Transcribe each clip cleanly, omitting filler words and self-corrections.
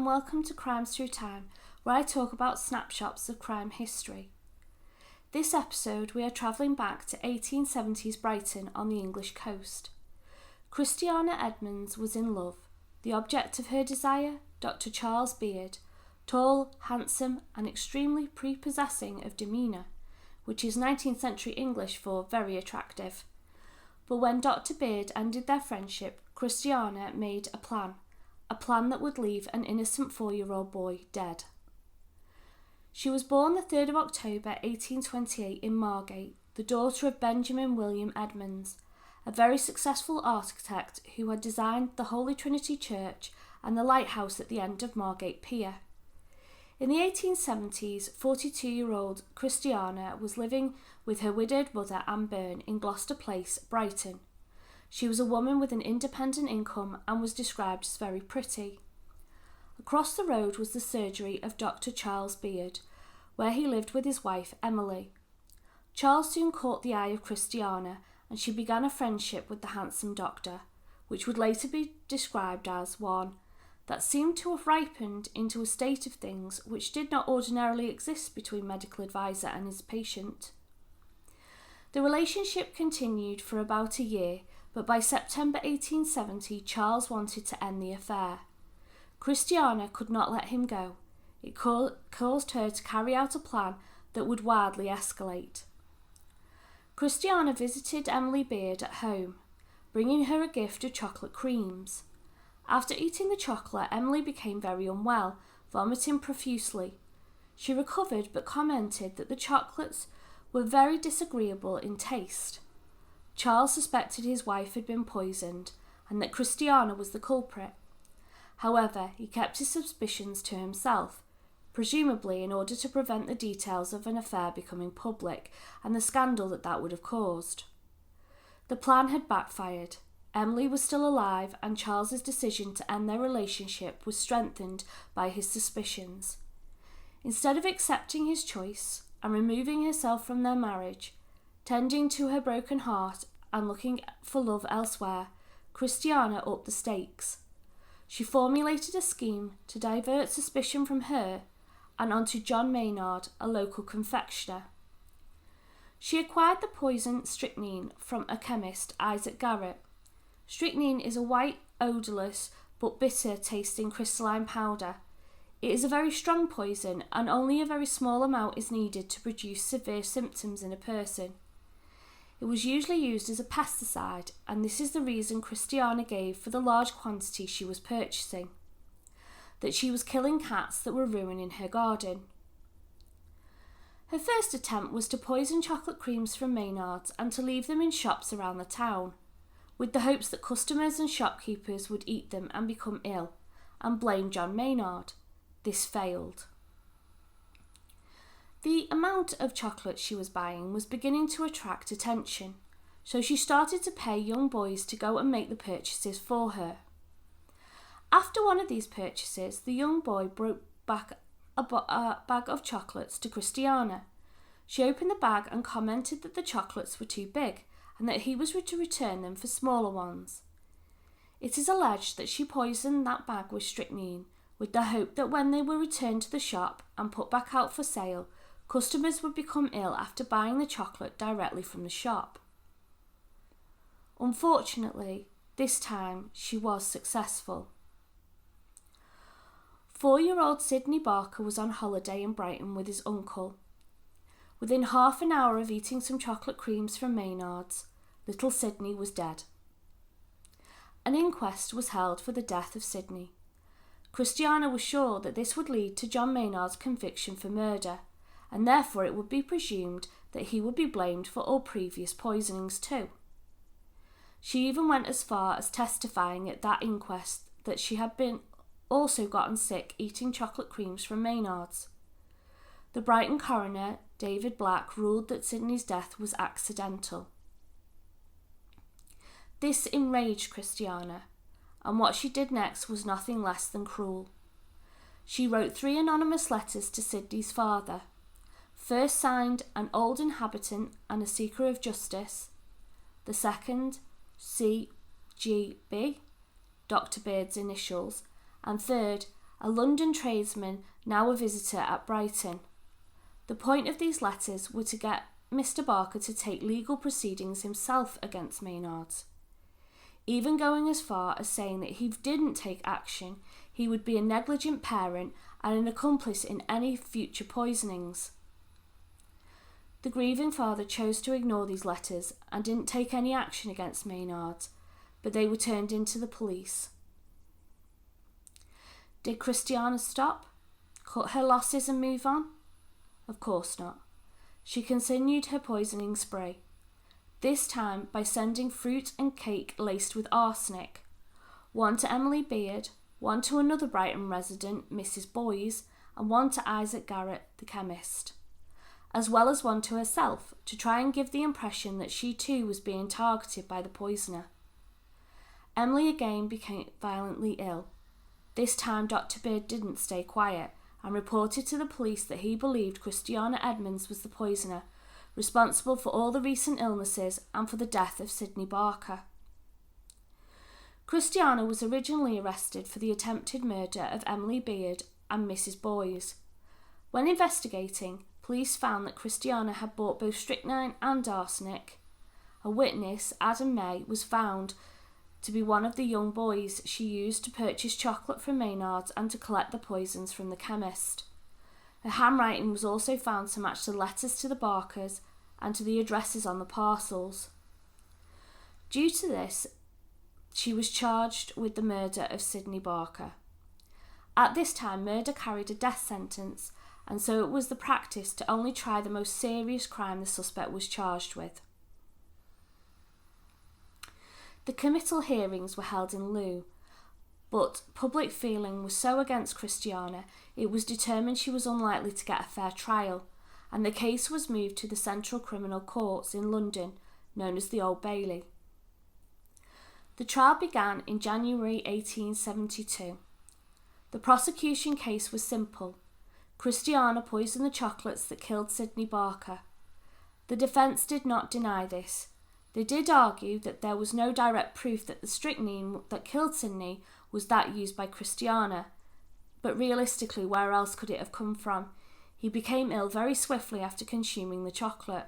and welcome to Crimes Through Time, where I talk about snapshots of crime history. This episode we are travelling back to 1870s Brighton on the English coast. Christiana Edmonds was in love. The object of her desire, Dr. Charles Beard, tall, handsome and extremely prepossessing of demeanour, which is 19th century English for very attractive. But when Dr. Beard ended their friendship, Christiana made a plan that would leave an innocent 4-year-old boy dead. She was born the 3rd of October 1828 in Margate, the daughter of Benjamin William Edmonds, a very successful architect who had designed the Holy Trinity Church and the lighthouse at the end of Margate Pier. In the 1870s, 42-year-old Christiana was living with her widowed mother Anne Byrne in Gloucester Place, Brighton. She was a woman with an independent income and was described as very pretty. Across the road was the surgery of Dr. Charles Beard, where he lived with his wife Emily. Charles soon caught the eye of Christiana, and she began a friendship with the handsome doctor, which would later be described as one that seemed to have ripened into a state of things which did not ordinarily exist between medical advisor and his patient. The relationship continued for about a year, but by September 1870 Charles wanted to end the affair. Christiana could not let him go. It caused her to carry out a plan that would wildly escalate. Christiana visited Emily Beard at home, bringing her a gift of chocolate creams. After eating the chocolate, Emily became very unwell, vomiting profusely. She recovered but commented that the chocolates were very disagreeable in taste. Charles suspected his wife had been poisoned and that Christiana was the culprit. However, he kept his suspicions to himself, presumably in order to prevent the details of an affair becoming public and the scandal that would have caused. The plan had backfired. Emily was still alive, and Charles's decision to end their relationship was strengthened by his suspicions. Instead of accepting his choice and removing herself from their marriage, tending to her broken heart and looking for love elsewhere, Christiana upped the stakes. She formulated a scheme to divert suspicion from her and onto John Maynard, a local confectioner. She acquired the poison strychnine from a chemist, Isaac Garrett. Strychnine is a white, odourless but bitter-tasting crystalline powder. It is a very strong poison, and only a very small amount is needed to produce severe symptoms in a person. It was usually used as a pesticide, and this is the reason Christiana gave for the large quantity she was purchasing: that she was killing cats that were ruining her garden. Her first attempt was to poison chocolate creams from Maynard's and to leave them in shops around the town, with the hopes that customers and shopkeepers would eat them and become ill, and blame John Maynard. This failed. The amount of chocolate she was buying was beginning to attract attention, so she started to pay young boys to go and make the purchases for her. After one of these purchases, the young boy brought back a bag of chocolates to Christiana. She opened the bag and commented that the chocolates were too big and that he was to return them for smaller ones. It is alleged that she poisoned that bag with strychnine, with the hope that when they were returned to the shop and put back out for sale, customers would become ill after buying the chocolate directly from the shop. Unfortunately, this time she was successful. 4-year-old Sidney Barker was on holiday in Brighton with his uncle. Within half an hour of eating some chocolate creams from Maynard's, little Sidney was dead. An inquest was held for the death of Sidney. Christiana was sure that this would lead to John Maynard's conviction for murder, and therefore it would be presumed that he would be blamed for all previous poisonings too. She even went as far as testifying at that inquest that she had been also gotten sick eating chocolate creams from Maynard's. The Brighton coroner, David Black, ruled that Sidney's death was accidental. This enraged Christiana, and what she did next was nothing less than cruel. She wrote 3 anonymous letters to Sidney's father, first signed an old inhabitant and a seeker of justice, the second C.G.B., Dr. Beard's initials, and third, a London tradesman now a visitor at Brighton. The point of these letters were to get Mr. Barker to take legal proceedings himself against Maynard's, even going as far as saying that if he didn't take action, he would be a negligent parent and an accomplice in any future poisonings. The grieving father chose to ignore these letters and didn't take any action against Maynard, but they were turned into the police. Did Christiana stop, cut her losses and move on? Of course not. She continued her poisoning spree, this time by sending fruit and cake laced with arsenic, one to Emily Beard, one to another Brighton resident, Mrs. Boys, and one to Isaac Garrett, the chemist, as well as one to herself, to try and give the impression that she too was being targeted by the poisoner. Emily again became violently ill. This time Dr. Beard didn't stay quiet and reported to the police that he believed Christiana Edmonds was the poisoner, responsible for all the recent illnesses and for the death of Sidney Barker. Christiana was originally arrested for the attempted murder of Emily Beard and Mrs. Boys. When investigating, police found that Christiana had bought both strychnine and arsenic. A witness, Adam May, was found to be one of the young boys she used to purchase chocolate from Maynard's and to collect the poisons from the chemist. Her handwriting was also found to match the letters to the Barkers and to the addresses on the parcels. Due to this, she was charged with the murder of Sidney Barker. At this time, murder carried a death sentence, and so it was the practice to only try the most serious crime the suspect was charged with. The committal hearings were held in lieu, but public feeling was so against Christiana it was determined she was unlikely to get a fair trial, and the case was moved to the Central Criminal Courts in London, known as the Old Bailey. The trial began in January 1872. The prosecution case was simple. Christiana poisoned the chocolates that killed Sidney Barker. The defence did not deny this. They did argue that there was no direct proof that the strychnine that killed Sidney was that used by Christiana, but realistically, where else could it have come from? He became ill very swiftly after consuming the chocolate.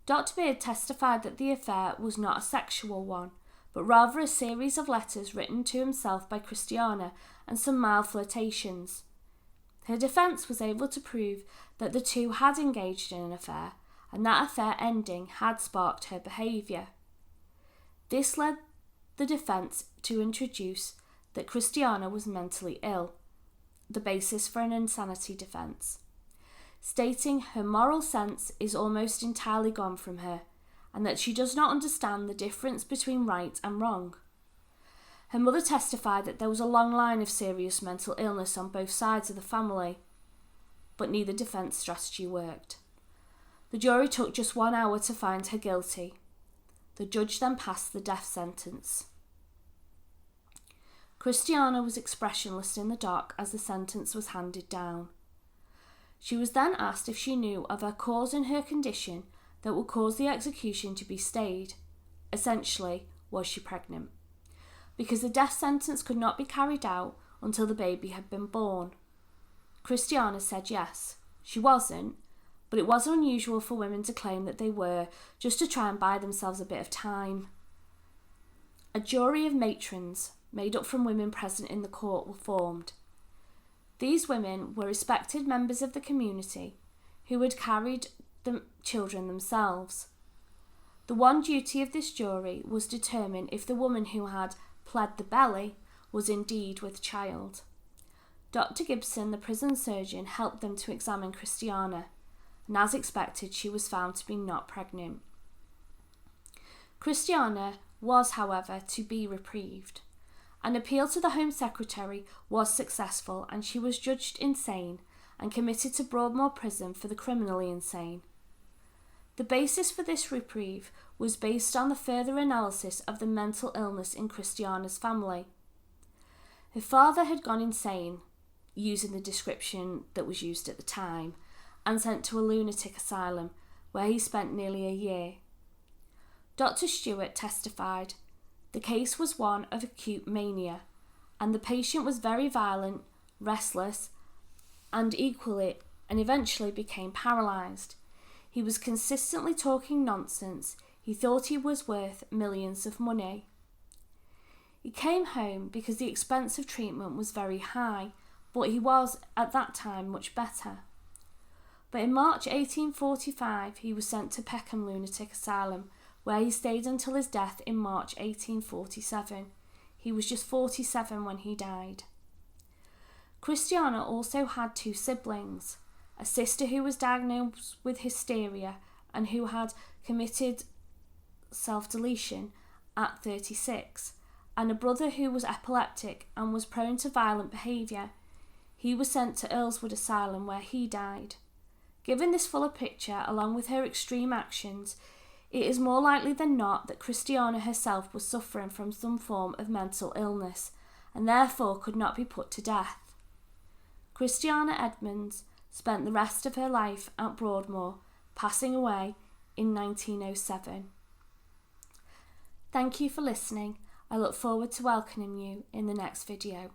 Dr. Beard testified that the affair was not a sexual one, but rather a series of letters written to himself by Christiana and some mild flirtations. Her defence was able to prove that the two had engaged in an affair, and that affair ending had sparked her behaviour. This led the defence to introduce that Christiana was mentally ill, the basis for an insanity defence, stating her moral sense is almost entirely gone from her, and that she does not understand the difference between right and wrong. Her mother testified that there was a long line of serious mental illness on both sides of the family, but neither defence strategy worked. The jury took just 1 hour to find her guilty. The judge then passed the death sentence. Christiana was expressionless in the dock as the sentence was handed down. She was then asked if she knew of a cause in her condition that would cause the execution to be stayed. Essentially, was she pregnant? Because the death sentence could not be carried out until the baby had been born. Christiana said yes. She wasn't, but it was unusual for women to claim that they were, just to try and buy themselves a bit of time. A jury of matrons, made up from women present in the court, were formed. These women were respected members of the community who had carried the children themselves. The one duty of this jury was to determine if the woman who had pled the belly was indeed with child. Dr. Gibson, the prison surgeon, helped them to examine Christiana, and as expected, she was found to be not pregnant. Christiana was, however, to be reprieved. An appeal to the Home Secretary was successful, and she was judged insane and committed to Broadmoor Prison for the criminally insane. The basis for this reprieve was based on the further analysis of the mental illness in Christiana's family. Her father had gone insane, using the description that was used at the time, and sent to a lunatic asylum, where he spent nearly a year. Dr. Stewart testified, the case was one of acute mania, and the patient was very violent, restless, and eventually became paralysed. He was consistently talking nonsense. He thought he was worth millions of money. He came home because the expense of treatment was very high, but he was at that time much better. But in March 1845 he was sent to Peckham Lunatic Asylum, where he stayed until his death in March 1847. He was just 47 when he died. Christiana also had 2 siblings, a sister who was diagnosed with hysteria and who had committed self-deletion at 36, and a brother who was epileptic and was prone to violent behaviour. He was sent to Earlswood Asylum, where he died. Given this fuller picture, along with her extreme actions, it is more likely than not that Christiana herself was suffering from some form of mental illness, and therefore could not be put to death. Christiana Edmonds spent the rest of her life at Broadmoor, passing away in 1907. Thank you for listening. I look forward to welcoming you in the next video.